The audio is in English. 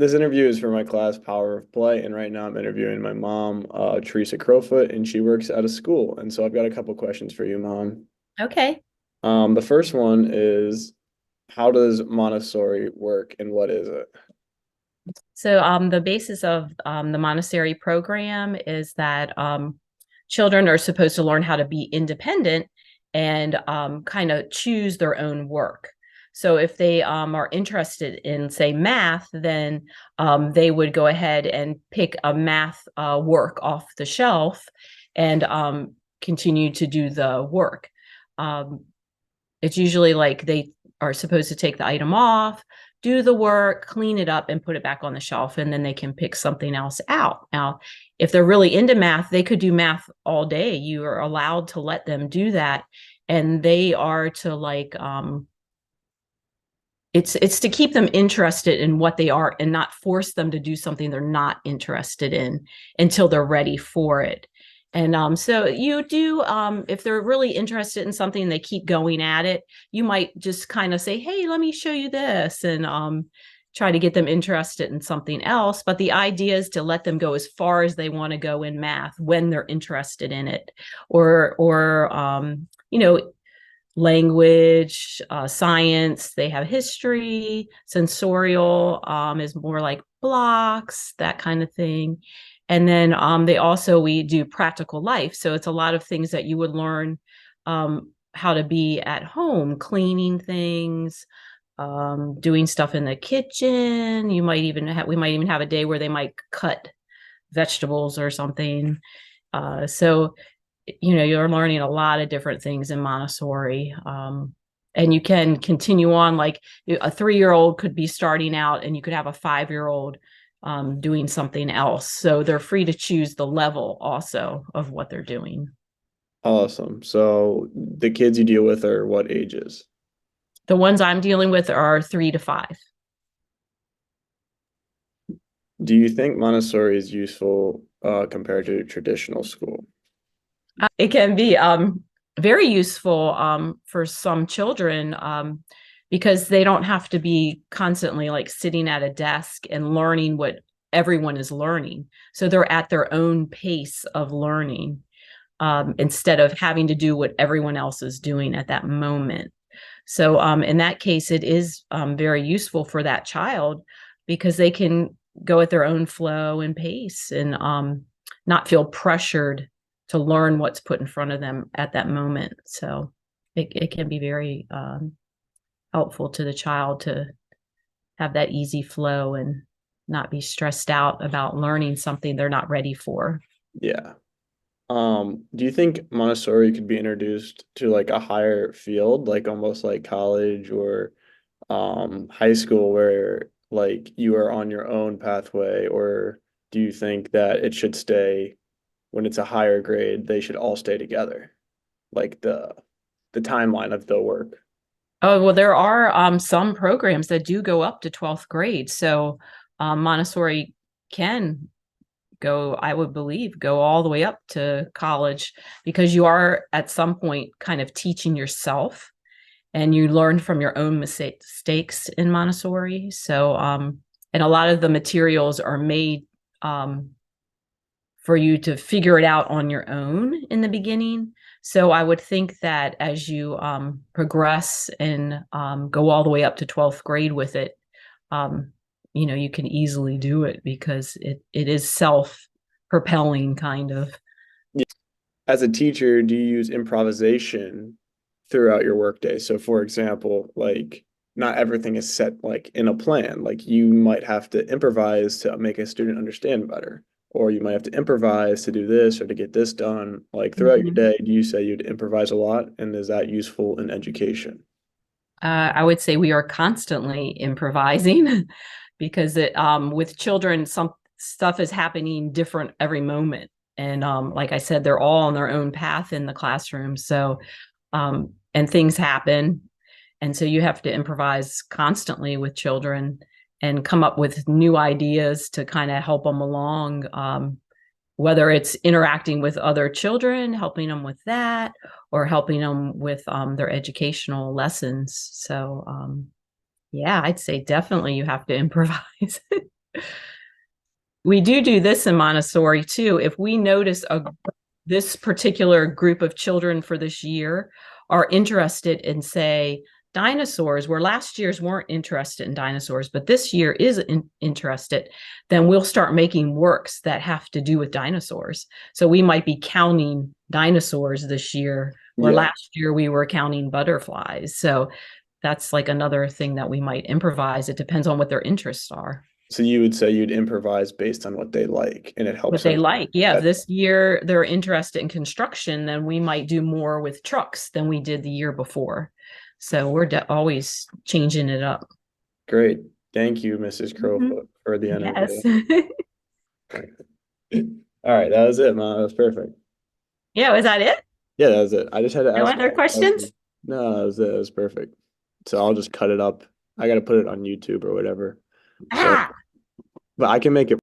This interview is for my class, Power of Play, and right now I'm interviewing my mom, Teresa Crowfoot, and she works at a school. And so I've got a couple questions for you, Mom. Okay. The first one is, how does Montessori work and what is it? So the basis of the Montessori program is that children are supposed to learn how to be independent and kind of choose their own work. So if they are interested in, say, math, then they would go ahead and pick a math work off the shelf and continue to do the work. Um, It's usually like they are supposed to take the item off, do the work, clean it up, and put it back on the shelf, and then they can pick something else out. Now, if they're really into math, they could do math all day. You are allowed to let them do that, and they are to it's to keep them interested in what they are and not force them to do something they're not interested in until they're ready for it. And so you do, if they're really interested in something and they keep going at it, you might just kind of say, hey, let me show you this, and try to get them interested in something else. But the idea is to let them go as far as they want to go in math when they're interested in it, or language, science. They have history. Sensorial is more like blocks, that kind of thing. And then we do practical life. So it's a lot of things that you would learn how to be at home, cleaning things, doing stuff in the kitchen. We might even have a day where they might cut vegetables or something. So you're learning a lot of different things in Montessori. And you can continue on, like a 3-year-old could be starting out and you could have a 5-year-old doing something else. So they're free to choose the level also of what they're doing. Awesome. So the kids you deal with are what ages? The ones I'm dealing with are 3 to 5. Do you think Montessori is useful compared to traditional school? It can be very useful for some children because they don't have to be constantly like sitting at a desk and learning what everyone is learning. So they're at their own pace of learning instead of having to do what everyone else is doing at that moment. So in that case, it is very useful for that child because they can go at their own flow and pace and not feel pressured to learn what's put in front of them at that moment. So it can be very helpful to the child to have that easy flow and not be stressed out about learning something they're not ready for. Yeah. Do you think Montessori could be introduced to like a higher field, like almost like college or high school where like you are on your own pathway, or do you think that it should stay when it's a higher grade, they should all stay together, like the timeline of the work? Oh, well, there are some programs that do go up to 12th grade. So Montessori can go, I would believe, go all the way up to college because you are at some point kind of teaching yourself and you learn from your own mistakes in Montessori. So, and a lot of the materials are made for you to figure it out on your own in the beginning. So I would think that as you progress and go all the way up to 12th grade with it, um, you can easily do it because it is self-propelling kind of. As a teacher, do you use improvisation throughout your workday? So, for example, like not everything is set like in a plan. Like you might have to improvise to make a student understand better, or you might have to improvise to do this or to get this done. Like throughout your Mhm. day, do you say you'd improvise a lot? And is that useful in education? I would say we are constantly improvising because it with children, some stuff is happening different every moment. And like I said, they're all on their own path in the classroom. So and things happen. And so you have to improvise constantly with children and come up with new ideas to kind of help them along. Whether it's interacting with other children, helping them with that, or helping them with their educational lessons. So, yeah, I'd say definitely you have to improvise. We do this in Montessori too. If we notice this particular group of children for this year are interested in, say, dinosaurs, where last year's weren't interested in dinosaurs, but this year is interested, then we'll start making works that have to do with dinosaurs. So we might be counting dinosaurs this year, where Yeah. last year we were counting butterflies. So that's like another thing that we might improvise. It depends on what their interests are. So you would say you'd improvise based on what they like, and it helps What them. they like. Yeah, if That this year they're interested in construction, then we might do more with trucks than we did the year before. So we're always changing it up. great. Thank you, Mrs. Mhm. Crowfoot, for the Yes. interview. All right, that was it, man. That was perfect. Yeah, was that it? Yeah, that was it. I just had to No ask a other couple questions? questions. No, that was it. It was perfect. So I'll just cut it up. I got to put it on YouTube or whatever. So, Ah, but I can make it